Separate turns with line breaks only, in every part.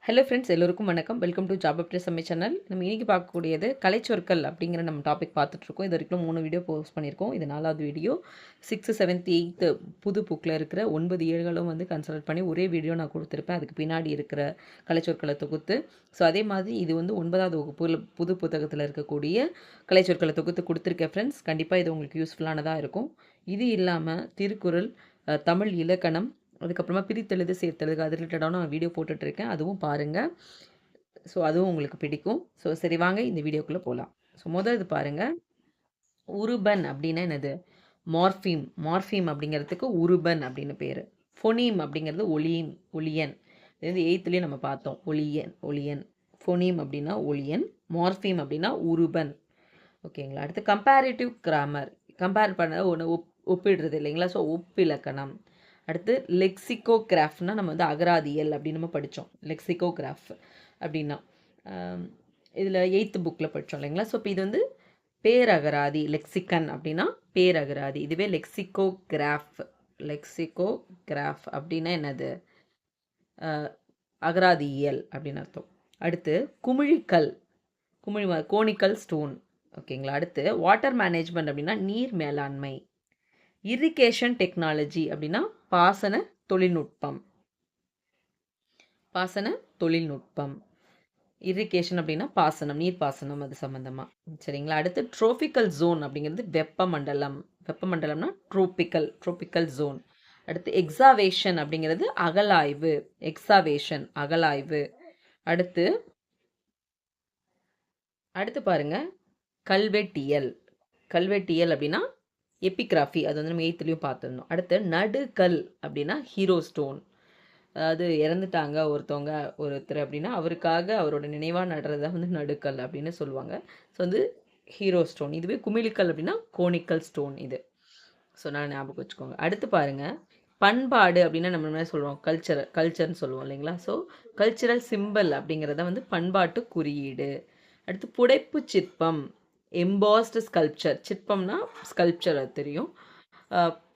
Hello friends, எல்லோருக்கும் வணக்கம். Welcome to job update சம்மை சேனல். நம்ம இன்றைக்கி பார்க்கக்கூடியது கலைச்சொற்கள் அப்படிங்கிற நம்ம டாபிக் பார்த்துட்ருக்கோம். இது வரைக்கும் 3 வீடியோ போஸ்ட் பண்ணியிருக்கோம். இது 4வது வீடியோ. 6th 7th 8th புது புக்கில் இருக்கிற 9 ஏழுகளும் வந்து கன்சல்ட் பண்ணி ஒரே வீடியோ நான் கொடுத்துருப்பேன். அதுக்கு பின்னாடி இருக்கிற கலைச்சொற்களை தொகுத்து. ஸோ அதே மாதிரி இது வந்து 9வது வகுப்பு புது புத்தகத்தில் இருக்கக்கூடிய கலைச்சொற்களை தொகுத்து கொடுத்துருக்கேன் ஃப்ரெண்ட்ஸ். கண்டிப்பாக இது உங்களுக்கு யூஸ்ஃபுல்லானதாக இருக்கும். இது இல்லாமல் திருக்குறள், தமிழ் இலக்கணம், அதுக்கப்புறமா பிரித்தெழுது சேர்த்தெழுது அது ரிலேட்டடாக நான் வீடியோ போட்டுட்ருக்கேன். அதுவும் பாருங்கள். ஸோ அதுவும் உங்களுக்கு பிடிக்கும். ஸோ சரி, வாங்க இந்த வீடியோக்குள்ளே போகலாம். ஸோ முதல் இது பாருங்கள். உருபன் அப்படின்னா என்னது? மார்ஃபீம். மார்ஃபீம் அப்படிங்கிறதுக்கு உருபன் அப்படின்னு பேர். ஃபொனீம் அப்படிங்கிறது ஒளியன். இது வந்து 8th நம்ம பார்த்தோம். ஒளியன். ஃபொனீம் அப்படின்னா ஒளியன். மார்ஃபீம் அப்படின்னா உருபன். ஓகேங்களா? அடுத்து கம்பேரிட்டிவ் கிராமர். கம்பேர் பண்ண ஒன்று ஒப்பிடுறது இல்லைங்களா? ஸோ ஒப்பிலக்கணம். அடுத்து லெக்சிகோகிராஃப்னால் நம்ம வந்து அகராதியல் அப்படின்னு நம்ம படித்தோம். லெக்சிகோகிராஃப் அப்படின்னா இதில் 8th புக்கில் படித்தோம் இல்லைங்களா? ஸோ இப்போ இது வந்து பேரகராதி. லெக்சிகன் அப்படின்னா பேரகராதி. இதுவே லெக்சிகோகிராஃப் அப்படின்னா என்னது? அகராதியியல் அப்படின்னு அர்த்தம். அடுத்து குமிழிக்கல். Conical stone. ஓகேங்களா? அடுத்து வாட்டர் மேனேஜ்மெண்ட் அப்படின்னா நீர் மேலாண்மை. இரிகேஷன் டெக்னாலஜி அப்படின்னா பாசன தொழில்நுட்பம். இரிகேஷன் அப்படின்னா பாசனம், நீர் பாசனம், அது சம்மந்தமாக. சரிங்களா? அடுத்து ட்ரோபிக்கல் ஜோன் அப்படிங்கிறது வெப்பமண்டலம்னா ட்ரோபிக்கல் ஜோன். அடுத்து எக்ஸாவேஷன் அப்படிங்கிறது அகலாய்வு. அடுத்து பாருங்க, கல்வெட்டியல் அப்படின்னா எபிகிராஃபி. அது வந்து நம்ம 8th பார்த்துருந்தோம். அடுத்து நடுக்கல் அப்படின்னா ஹீரோ ஸ்டோன். அதாவது இறந்துட்டாங்க ஒருத்தர் அப்படின்னா அவருக்காக அவரோட நினைவாக நடுறத வந்து நடுக்கல் அப்படின்னு சொல்லுவாங்க. ஸோ வந்து ஹீரோ ஸ்டோன். இதுவே குமிழிக்கல் அப்படின்னா கோனிக்கல் ஸ்டோன் இது. ஸோ நான் ஞாபகம் வச்சுக்கோங்க. அடுத்து பாருங்கள், பண்பாடு அப்படின்னா நம்ம என்ன சொல்லுவோம்? கல்ச்சர்னு சொல்லுவோம் இல்லைங்களா? ஸோ கல்ச்சரல் சிம்பிள் அப்படிங்கிறத வந்து பண்பாட்டு குறியீடு. அடுத்து புடைப்பு சிற்பம், எம்பாஸ்டு ஸ்கல்ப்சர். சிற்பம்னா ஸ்கல்ப்சர், அது தெரியும்.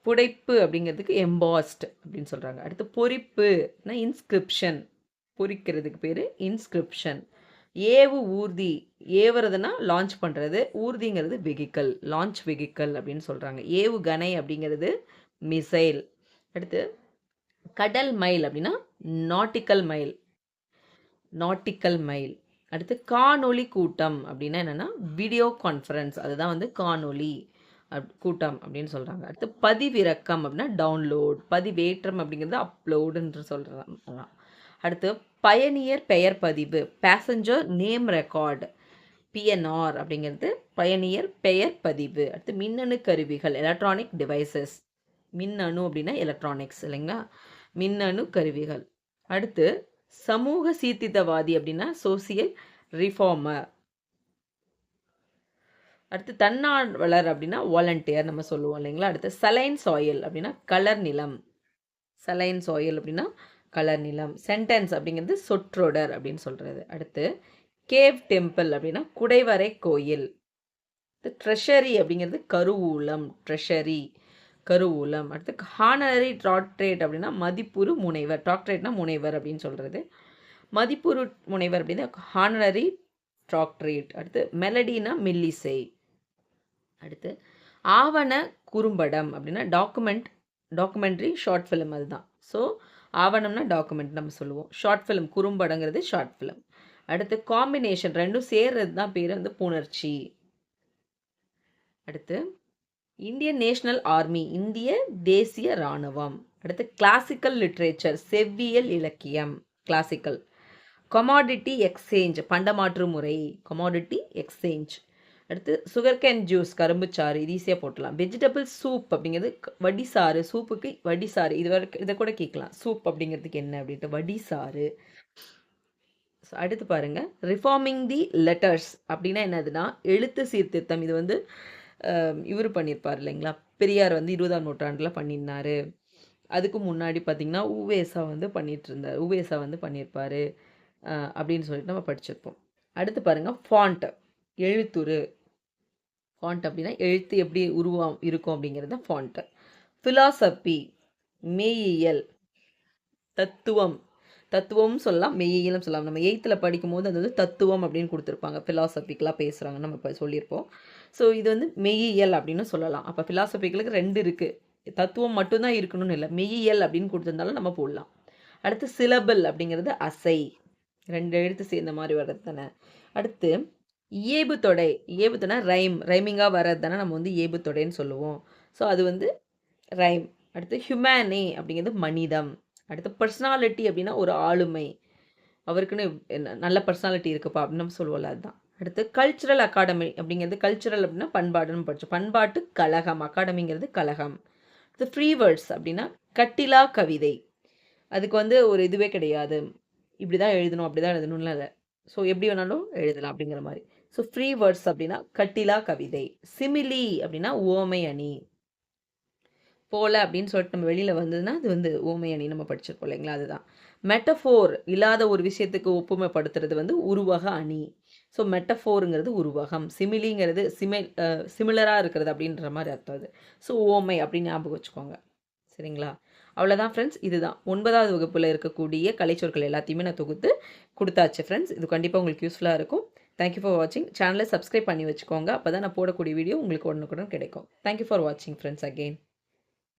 புடைப்பு அப்படிங்கிறதுக்கு எம்பாஸ்ட் அப்படின்னு சொல்கிறாங்க. அடுத்து பொறிப்புனா இன்ஸ்கிரிப்ஷன். பொறிக்கிறதுக்கு பேர் இன்ஸ்கிரிப்ஷன். ஊர்தி. ஏவுறதுனா லான்ச் பண்ணுறது. ஊர்திங்கிறது வெஹிக்கல், லான்ச் வெஹிக்கல் அப்படின்னு சொல்கிறாங்க. ஏவுகணை அப்படிங்கிறது மிசைல். அடுத்து கடல் மைல் அப்படின்னா நாட்டிக்கல் மைல். அடுத்து காணொளி கூட்டம் அப்படின்னா என்னென்னா வீடியோ கான்ஃபரன்ஸ். அதுதான் வந்து காணொளி கூட்டம் அப்படின்னு சொல்கிறாங்க. அடுத்து பதிவிறக்கம் அப்படின்னா டவுன்லோட். பதிவேற்றம் அப்படிங்கிறது அப்லோடுன்னு சொல்கிறாங்க. அடுத்து பயணியர் பெயர் பதிவு, பேசஞ்சர் நேம் ரெக்கார்டு, PNR அப்படிங்கிறது பயணியர் பெயர் பதிவு. அடுத்து மின்னணு கருவிகள், எலக்ட்ரானிக் டிவைசஸ். மின்னணு அப்படின்னா எலக்ட்ரானிக்ஸ் இல்லைங்களா? மின்னணு கருவிகள். அடுத்து சமூக சீர்திருத்தவாதி அப்படின்னா சோசியல் ரிஃபார்மர். அடுத்து தன்னார்வலர் அப்படின்னா வாலண்டியர் நம்ம சொல்லுவோம் இல்லைங்களா? அடுத்து சலைன் சாயில் அப்படின்னா கலர் நிலம். சென்டென்ஸ் அப்படிங்கிறது சொற்றொடர் அப்படின்னு சொல்கிறது. அடுத்து கேவ் டெம்பிள் அப்படின்னா குடைவரை கோயில். ட்ரெஷரி அப்படிங்கிறது கருவூலம். அடுத்து ஹானரரி டாக்டரேட் அப்படின்னா மதிப்புறு முனைவர். டாக்டரேட்னா முனைவர் அப்படின்னு சொல்கிறது. மதிப்புறு முனைவர் அப்படின்னா ஹானரரி டாக்டரேட். அடுத்து மெலடினா மெல்லிசை. அடுத்து ஆவண குறும்படம் அப்படின்னா டாக்குமெண்ட்ரி ஷார்ட் ஃபிலிம். அதுதான். ஸோ ஆவணம்னா டாக்குமெண்ட் நம்ம சொல்லுவோம். ஷார்ட் ஃபிலிம், குறும்படங்கிறது ஷார்ட் ஃபிலிம். அடுத்து காம்பினேஷன், ரெண்டும் சேர்றது தான் பேர் வந்து புணர்ச்சி. அடுத்து இந்தியன் நேஷனல் ஆர்மி, இந்திய தேசிய இராணுவம். அடுத்து கிளாசிக்கல் லிட்ரேச்சர், செவ்வியல் இலக்கியம். கிளாசிக்கல். கமாடிட்டி எக்ஸ்சேஞ்ச், பண்டமாற்று முறை. அடுத்து சுகர்கேன் ஜூஸ், கரும்புச்சாறு. இது ஈஸியாக போட்டலாம். வெஜிடபிள் சூப் அப்படிங்கிறது வடிசாறு. சூப்புக்கு வடிசாறு. இதை கூட கேட்கலாம். சூப் அப்படிங்கிறதுக்கு என்ன அப்படின்ட்டு வடிசாறு. அடுத்து பாருங்க, ரிஃபார்மிங் தி லெட்டர்ஸ் அப்படின்னா என்னதுன்னா எழுத்து சீர்திருத்தம். இது வந்து இவர் பண்ணியிருப்பார் இல்லைங்களா? பெரியார் வந்து 20ஆம் நூற்றாண்டில் பண்ணியிருந்தார். அதுக்கு முன்னாடி பார்த்திங்கன்னா உவேசா வந்து பண்ணியிருப்பார் அப்படின்னு சொல்லிட்டு நம்ம படிச்சிருப்போம். அடுத்து பாருங்கள், ஃபாண்ட், எழுத்துரு. ஃபாண்ட் அப்படின்னா எழுத்து எப்படி உருவம் இருக்கும் அப்படிங்கிறது ஃபாண்ட்டு. ஃபிலாசபி, மெய்யியல், தத்துவம். தத்துவம் சொல்லலாம், மெய்யியலும் சொல்லலாம். நம்ம 8th படிக்கும்போது அது வந்து தத்துவம் அப்படின்னு கொடுத்துருப்பாங்க. ஃபிலாசபிக்கலாக பேசுகிறாங்க நம்ம இப்போ சொல்லியிருப்போம். ஸோ இது வந்து மெய்யியல் அப்படின்னு சொல்லலாம். அப்போ ஃபிலாசபிக்கலுக்கு 2 இருக்குது. தத்துவம் மட்டும்தான் இருக்கணும்னு இல்லை, மெய்யியல் அப்படின்னு கொடுத்துருந்தாலும் நம்ம போடலாம். அடுத்து சிலபல் அப்படிங்கிறது அசை, 2 எழுத்து சேர்ந்த மாதிரி வர்றது தானே. அடுத்து இயேபு தொடை, இயேபு தொடை ரைமிங்காக வர்றது தானே நம்ம வந்து இயேபு தொடைன்னு சொல்லுவோம். ஸோ அது வந்து ரைம். அடுத்து ஹியூமனே அப்படிங்கிறது மனிதம். அடுத்து பர்சனாலிட்டி அப்படின்னா ஒரு ஆளுமை, அவருக்குன்னு நல்ல பர்சனாலிட்டி இருக்குப்பா அப்படின்னு நம்ம சொல்லுவோம்ல, அதுதான். அடுத்து கல்ச்சுரல் அகாடமி அப்படிங்கிறது, கல்ச்சுரல் அப்படின்னா பண்பாடுன்னு படித்தோம், பண்பாட்டு கழகம், அகாடமிங்கிறது கழகம். அடுத்து ஃப்ரீ வேர்ட்ஸ் அப்படின்னா கட்டிலா கவிதை, அதுக்கு வந்து ஒரு இதுவே கிடையாது, இப்படி தான் எழுதணும் அப்படி தான் எழுதணும்னு இல்லை, ஸோ எப்படி வேணாலும் எழுதலாம் அப்படிங்கிற மாதிரி. ஸோ ஃப்ரீ வேர்ட்ஸ் அப்படின்னா கட்டிலா கவிதை. சிமிலி அப்படின்னா ஓமை அணி. போல அப்படின்னு சொல்லிட்டு நம்ம வெளியில் வந்ததுன்னா அது வந்து ஓமை அணி நம்ம படிச்சிருப்போம் இல்லைங்களா, அதுதான். மெட்டஃபோர் இல்லாத ஒரு விஷயத்துக்கு ஒப்புமைப்படுத்துறது வந்து உருவக அணி. ஸோ மெட்டஃபோருங்கிறது உருவகம், சிமிலிங்கிறது சிமிலராக இருக்கிறது அப்படின்ற மாதிரி அர்த்தம் அது. ஸோ ஓமை அப்படின்னு ஞாபகம் வச்சுக்கோங்க, சரிங்களா. அவ்வளோதான் ஃப்ரெண்ட்ஸ், இதுதான் 9வது வகுப்பில் இருக்கக்கூடிய கலைச்சொற்கள் எல்லாத்தையுமே நான் தொகுத்து கொடுத்தாச்சு ஃப்ரெண்ட்ஸ். இது கண்டிப்பாக உங்களுக்கு யூஸ்ஃபுல்லாக இருக்கும். தேங்க்யூ ஃபார் வாட்சிங். சேனலை சப்ஸ்கிரைப் பண்ணி வச்சுக்கோங்க, அப்போ தான் நான் போடக்கூடிய வீடியோ உங்களுக்கு உடனுக்குடன் கிடைக்கும். தேங்க்யூ ஃபார் வாட்சிங் ஃப்ரெண்ட்ஸ் அகெயின்.